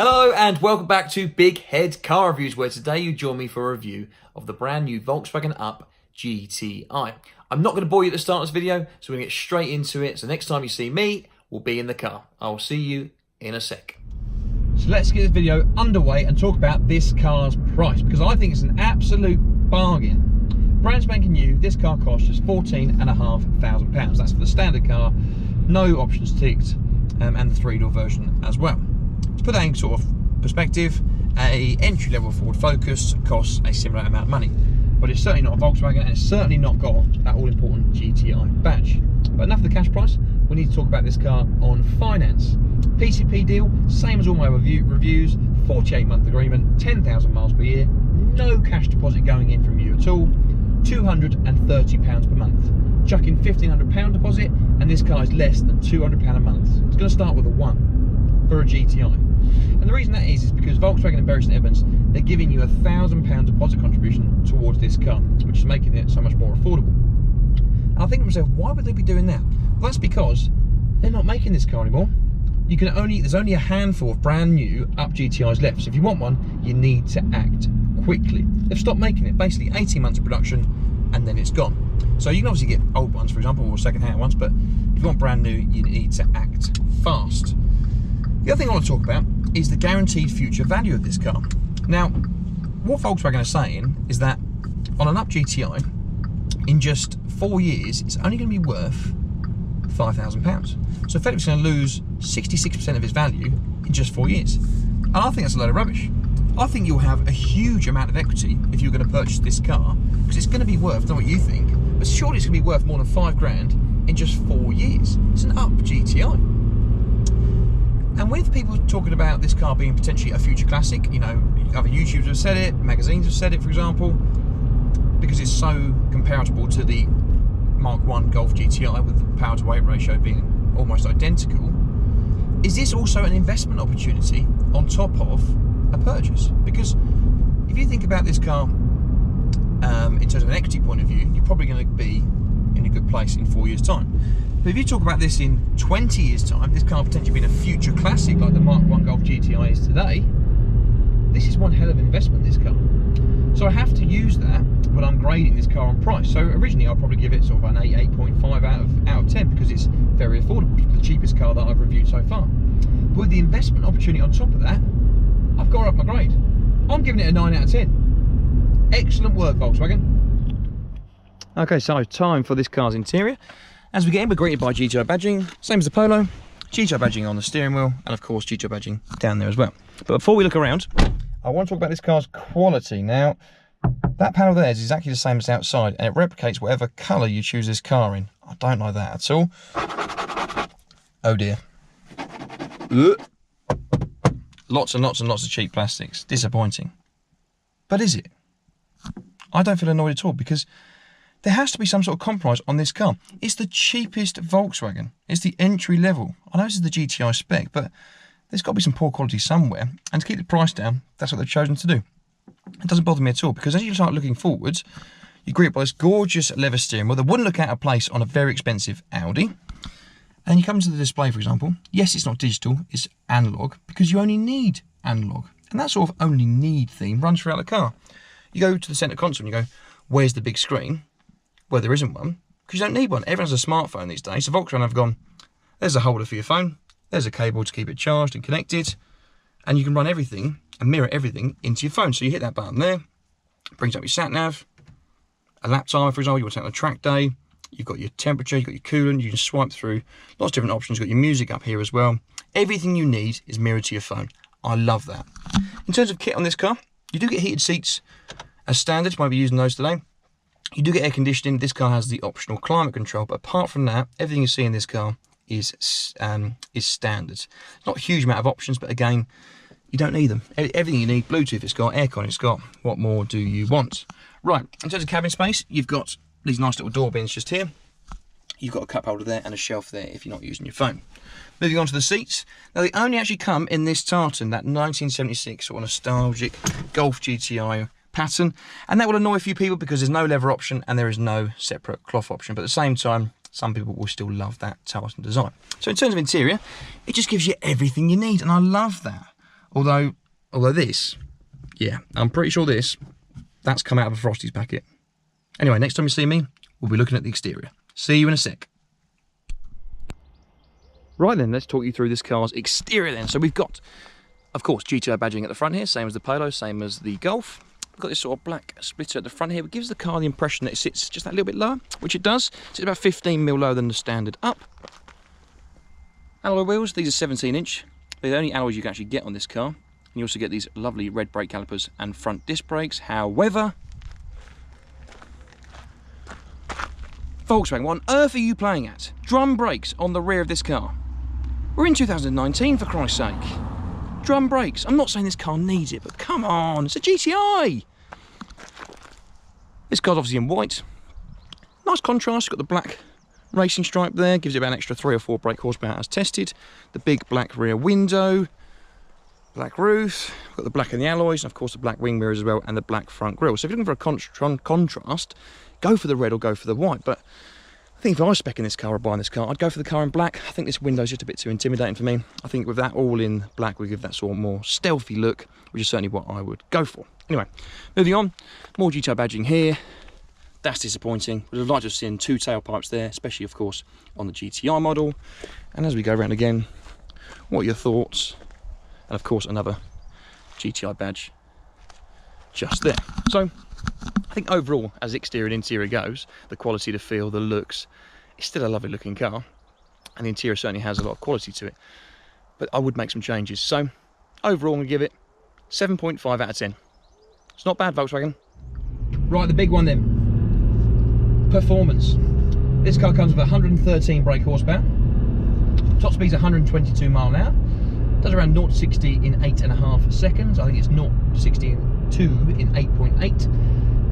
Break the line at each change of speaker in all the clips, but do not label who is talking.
Hello and welcome back to Big Head Car Reviews, where today you join me for a review of the brand new Volkswagen Up GTI. I'm not going to bore you at the start of this video, so we're going to get straight into it. So next time you see me, we'll be in the car. I'll see you in a sec. So let's get this video underway and talk about this car's price, because I think it's an absolute bargain. Brand spanking new, this car costs us £14,500. That's for the standard car, no options ticked, and the 3-door version as well. To put that in sort of perspective, a entry-level Ford Focus costs a similar amount of money, but it's certainly not a Volkswagen, and it's certainly not got that all-important GTI badge. But enough of the cash price, we need to talk about this car on finance. PCP deal, same as all my reviews, 48-month agreement, 10,000 miles per year, no cash deposit going in from you at all, £230 per month. Chuck in £1,500 deposit, and this car is less than £200 a month. It's going to start with a 1 for a GTI. And the reason that is because Volkswagen and Bury St Edmunds, they're giving you a £1,000 deposit contribution towards this car, which is making it so much more affordable. And I think to myself, why would they be doing that? Well, that's because they're not making this car anymore. There's only a handful of brand new Up GTIs left. So if you want one, you need to act quickly. They've stopped making it, basically 18 months of production, and then it's gone. So you can obviously get old ones, for example, or second-hand ones, but if you want brand new, you need to act fast. The other thing I want to talk about is the guaranteed future value of this car. Now, what Volkswagen are saying is that on an Up GTI, in just 4 years, it's only going to be worth £5,000. So effectively it's going to lose 66% of its value in just 4 years. And I think that's a load of rubbish. I think you'll have a huge amount of equity if you're going to purchase this car, because it's going to be worth, I don't know what you think, but surely it's going to be worth more than £5,000 in just 4 years. It's an Up GTI. And with people talking about this car being potentially a future classic, you know, other YouTubers have said it, magazines have said it, for example, because it's so comparable to the Mark I Golf GTI with the power to weight ratio being almost identical. Is this also an investment opportunity on top of a purchase? Because if you think about this car in terms of an equity point of view, you're probably going to be in a good place in 4 years' time. But if you talk about this in 20 years' time, this car potentially being a future classic like the Mark I Golf GTI is today, this is one hell of an investment, this car. So I have to use that when I'm grading this car on price. So originally I'll probably give it sort of an 8.5 out of 10 because it's very affordable. It's the cheapest car that I've reviewed so far. But with the investment opportunity on top of that, I've got to up my grade. I'm giving it a 9 out of 10. Excellent work, Volkswagen. Okay, so time for this car's interior. As we get in, we're greeted by GTI badging, same as the Polo, GTI badging on the steering wheel, and of course GTI badging down there as well. But before we look around, I want to talk about this car's quality. Now, that panel there is exactly the same as outside, and it replicates whatever colour you choose this car in. I don't like that at all. Oh dear. Lots and lots and lots of cheap plastics. Disappointing. But is it? I don't feel annoyed at all, because there has to be some sort of compromise on this car. It's the cheapest Volkswagen. It's the entry level. I know this is the GTI spec, but there's got to be some poor quality somewhere. And to keep the price down, that's what they've chosen to do. It doesn't bother me at all, because as you start looking forwards, you're greeted by this gorgeous leather steering wheel that wouldn't look out of place on a very expensive Audi. And you come to the display, for example. Yes, it's not digital, it's analog, because you only need analog. And that sort of only need theme runs throughout the car. You go to the centre console and you go, where's the big screen? Well, there isn't one, because you don't need one. Everyone has a smartphone these days. So Volkswagen have gone, there's a holder for your phone, there's a cable to keep it charged and connected, and you can run everything and mirror everything into your phone. So you hit that button there, brings up your sat nav, a lap timer, for example, you want to take on a track day, you've got your temperature, you've got your coolant, you can swipe through lots of different options, you've got your music up here as well. Everything you need is mirrored to your phone. I love that. In terms of kit on this car, you do get heated seats as standard, you might be using those today. You do get air conditioning. This car has the optional climate control, but apart from that, everything you see in this car is standard. Not a huge amount of options, but again, you don't need them. Everything you need, Bluetooth it's got, aircon it's got. What more do you want? Right, in terms of cabin space, you've got these nice little door bins just here. You've got a cup holder there and a shelf there if you're not using your phone. Moving on to the seats. Now, they only actually come in this tartan, that 1976 sort of nostalgic Golf GTI pattern, and that will annoy a few people because there's no leather option and there is no separate cloth option, but at the same time some people will still love that tartan design. So in terms of interior, it just gives you everything you need, and I love that. Although this, yeah, I'm pretty sure that's come out of a Frosty's packet. Anyway, next time you see me, we'll be looking at the exterior. See you in a sec. Right then, let's talk you through this car's exterior then. So we've got, of course, GTI badging at the front here, same as the Polo, same as the Golf. We've got this sort of black splitter at the front here, which gives the car the impression that it sits just that little bit lower, which it does. It sits about 15mm lower than the standard up. Alloy wheels, these are 17-inch. They're the only alloys you can actually get on this car. And you also get these lovely red brake calipers and front disc brakes. However, Volkswagen, what on earth are you playing at? Drum brakes on the rear of this car. We're in 2019, for Christ's sake. Drum brakes. I'm not saying this car needs it, but come on, it's a GTI. This car's obviously in white. Nice contrast, you've got the black racing stripe there, gives it about an extra 3 or 4 brake horsepower as tested. The big black rear window, black roof, got the black in the alloys, and of course the black wing mirrors as well, and the black front grille. So if you're looking for a contrast, go for the red or go for the white. But I think if I was speccing this car or buying this car, I'd go for the car in black. I think this window's just a bit too intimidating for me. I think with that all in black, we give that sort of more stealthy look, which is certainly what I would go for. Anyway, moving on, more GTI badging here. That's disappointing. Would have liked to have seen 2 tailpipes there, especially, of course, on the GTI model. And as we go around again, what are your thoughts? And, of course, another GTI badge just there. So, I think overall, as exterior and interior goes, the quality, the feel, the looks, it's still a lovely looking car. And the interior certainly has a lot of quality to it. But I would make some changes. So, overall, I'm going to give it 7.5 out of 10. It's not bad, Volkswagen. Right, the big one then. Performance. This car comes with 113 brake horsepower. Top speed's 122 mile an hour. Does around 0 to 60 in 8.5 seconds. I think it's 0 to 60 in 8.8.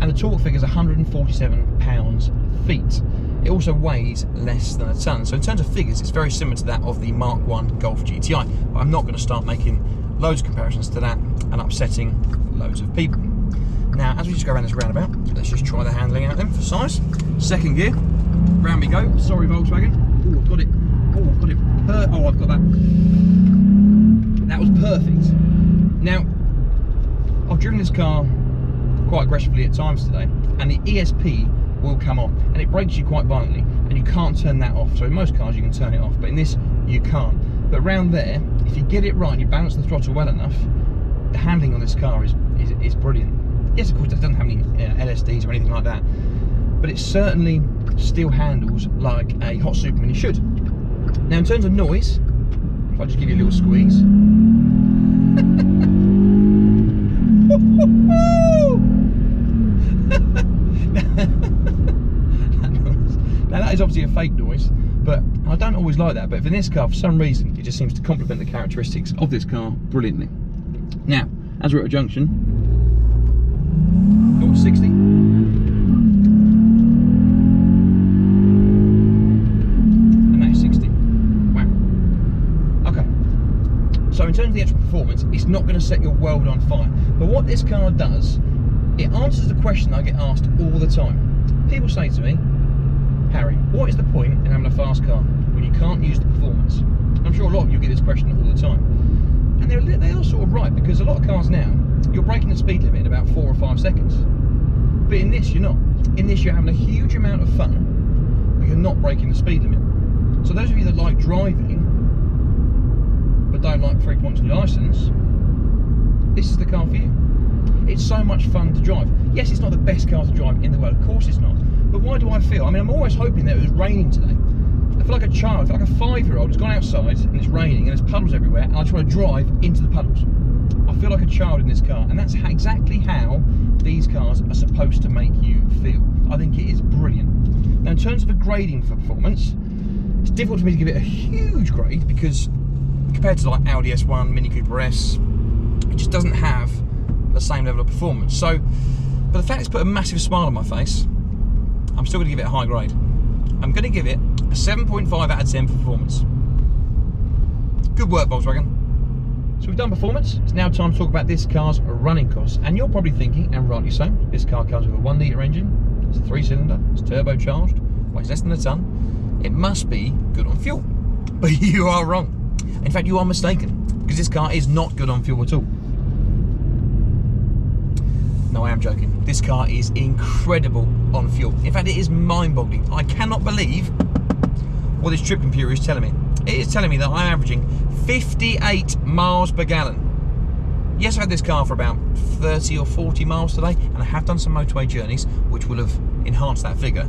And the torque figure is 147 pounds-feet. It also weighs less than a ton. So in terms of figures, it's very similar to that of the Mark I Golf GTI. But I'm not going to start making loads of comparisons to that and upsetting loads of people. Now, as we just go around this roundabout, let's just try the handling out then for size. Second gear, round we go. Sorry, Volkswagen. Oh, I've got it. Oh, I've got it. Oh, I've got that. That was perfect. Now, I've driven this car quite aggressively at times today, and the ESP will come on, and it brakes you quite violently, and you can't turn that off. So in most cars, you can turn it off, but in this, you can't. But round there, if you get it right and you balance the throttle well enough, the handling on this car is brilliant. Yes, of course, it doesn't have any LSDs or anything like that, but it certainly still handles like a hot supermini should. Now, in terms of noise, if I just give you a little squeeze. Now, that is obviously a fake noise, but I don't always like that. But for this car, for some reason, it just seems to complement the characteristics of this car brilliantly. Now, as we're at a junction, 0 to 60. And that is 60. Wow. Okay. So in terms of the actual performance, it's not going to set your world on fire. But what this car does, it answers the question I get asked all the time. People say to me, Harry, what is the point in having a fast car when you can't use the performance? I'm sure a lot of you get this question all the time. And they are sort of right, because a lot of cars now, you're breaking the speed limit in about 4 or 5 seconds. But in this, you're not. In this, you're having a huge amount of fun, but you're not breaking the speed limit. So those of you that like driving, but don't like 3 points on your licence, this is the car for you. It's so much fun to drive. Yes, it's not the best car to drive in the world, of course it's not. But why do I feel? I mean, I'm always hoping that it was raining today. I feel like a child, I feel like a 5-year-old who's gone outside and it's raining and there's puddles everywhere, and I just want to drive into the puddles. I feel like a child in this car, and that's exactly how these cars are supposed to make you feel. I think it is brilliant. Now, in terms of a grading for performance, it's difficult for me to give it a huge grade, because compared to like Audi S1, Mini Cooper S, it just doesn't have the same level of performance. So, but the fact it's put a massive smile on my face, I'm still going to give it a high grade. I'm going to give it a 7.5 out of 10 for performance. Good work, Volkswagen. So we've done performance. It's now time to talk about this car's running costs. And you're probably thinking, and rightly so, this car comes with a 1-litre engine, it's a 3-cylinder, it's turbocharged, weighs less than a ton. It must be good on fuel. But you are wrong. In fact, you are mistaken. because this car is not good on fuel at all. No, I am joking. This car is incredible on fuel. In fact, it is mind-boggling. I cannot believe what this trip computer is telling me. It is telling me that I'm averaging 58 miles per gallon. Yes, I've had this car for about 30 or 40 miles today, and I have done some motorway journeys, which will have enhanced that figure.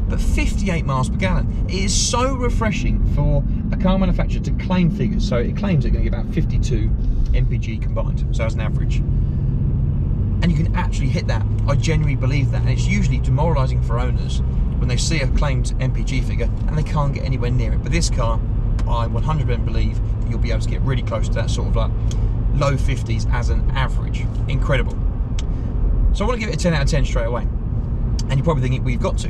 But 58 miles per gallon. It is so refreshing for a car manufacturer to claim figures. So it claims they're going to get about 52 mpg combined, so as an average. And you can actually hit that. I genuinely believe that. And it's usually demoralising for owners when they see a claimed MPG figure and they can't get anywhere near it. But this car, I 100% believe that you'll be able to get really close to that sort of like low 50s as an average. Incredible. So I want to give it a 10 out of 10 straight away. And you're probably thinking, well, you've got to.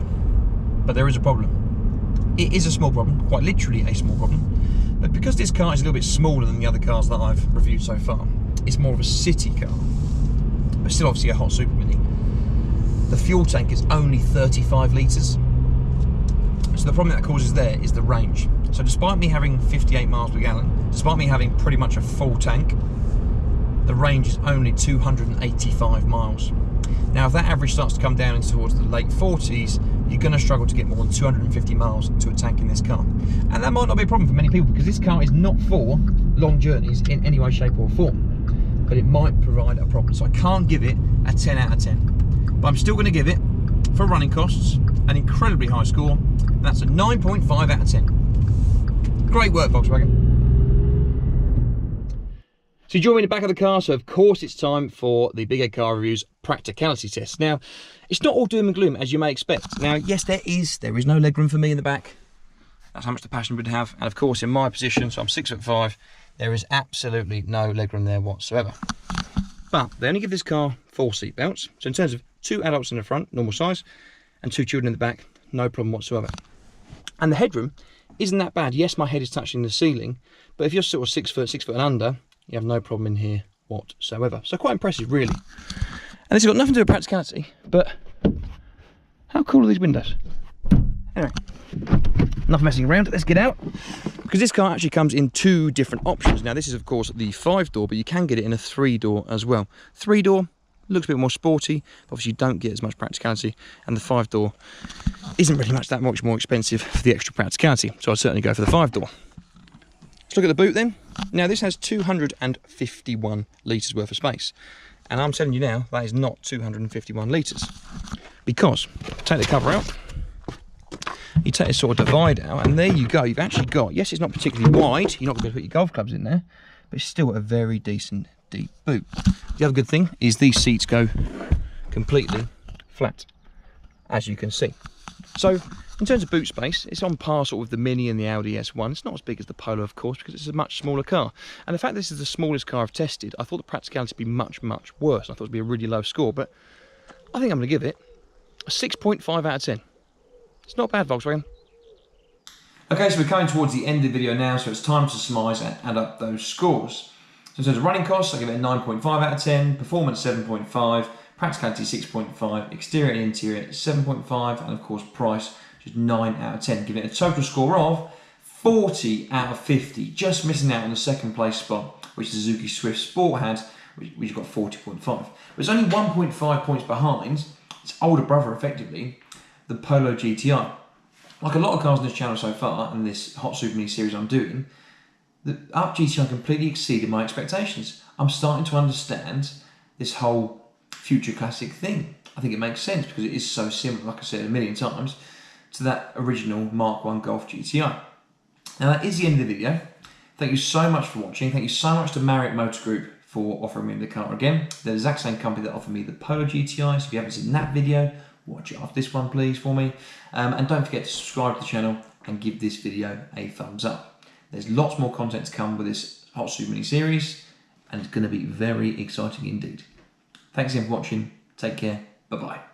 But there is a problem. It is a small problem, quite literally a small problem. But because this car is a little bit smaller than the other cars that I've reviewed so far, it's more of a city car. But still obviously a hot super mini. The fuel tank is only 35 litres. So the problem that causes there is the range. So despite me having 58 miles per gallon, despite me having pretty much a full tank, the range is only 285 miles. Now if that average starts to come down into towards the late 40s, you're going to struggle to get more than 250 miles to a tank in this car. And that might not be a problem for many people because this car is not for long journeys in any way, shape or form. But it might provide a problem. So I can't give it a 10 out of 10. But I'm still going to give it, for running costs, an incredibly high score. And that's a 9.5 out of 10. Great work, Volkswagen. So you join me in the back of the car, so of course it's time for the Big Head Car Reviews practicality test. Now, it's not all doom and gloom, as you may expect. Now, yes, there is no legroom for me in the back. That's how much the passenger would have. And of course, in my position, so I'm 6'5", there is absolutely no legroom there whatsoever. But they only give this car 4 seat belts. So in terms of 2 adults in the front, normal size, and 2 children in the back, no problem whatsoever. And the headroom isn't that bad. Yes, my head is touching the ceiling, but if you're sort of 6 foot and under, you have no problem in here whatsoever. So quite impressive, really. And this has got nothing to do with practicality, but how cool are these windows? Anyway, enough messing around, let's get out. Because this car actually comes in 2 different options. Now this is of course the 5-door, but you can get it in a 3-door as well. 3-door looks a bit more sporty, but obviously you don't get as much practicality, and the 5-door isn't really that much more expensive for the extra practicality, so I'd certainly go for the 5-door. Let's look at the boot then. Now this has 251 litres worth of space, and I'm telling you now that is not 251 litres, because take the cover out, you take this sort of divide out, and there you go. You've actually got, yes, it's not particularly wide, you're not going to put your golf clubs in there, but it's still a very decent deep boot. The other good thing is these seats go completely flat, as you can see. So in terms of boot space, it's on par sort of with the Mini and the Audi S1. It's not as big as the Polo, of course, because it's a much smaller car. And the fact this is the smallest car I've tested, I thought the practicality would be much, much worse. I thought it would be a really low score, but I think I'm going to give it a 6.5 out of 10. It's not bad, Volkswagen. Okay, so we're coming towards the end of the video now, so it's time to surmise and add up those scores. So in terms of running costs, I give it a 9.5 out of 10, performance 7.5, practicality 6.5, exterior and interior 7.5, and of course price just 9 out of 10, giving it a total score of 40 out of 50, just missing out on the second place spot, which the Suzuki Swift Sport had, which got 40.5. But it's only 1.5 points behind its older brother, effectively, the Polo GTI. Like a lot of cars on this channel so far, and this Hot Super Mini series I'm doing, the Up GTI completely exceeded my expectations. I'm starting to understand this whole future classic thing. I think it makes sense because it is so similar, like I said a million times, to that original Mark I Golf GTI. Now that is the end of the video. Thank you so much for watching. Thank you so much to Marriott Motor Group for offering me the car again. They're the exact same company that offered me the Polo GTI, so if you haven't seen that video, watch it after this one please for me. And don't forget to subscribe to the channel and give this video a thumbs up. There's lots more content to come with this Hot Super Mini series, and it's going to be very exciting indeed. Thanks again for watching. Take care. Bye-bye.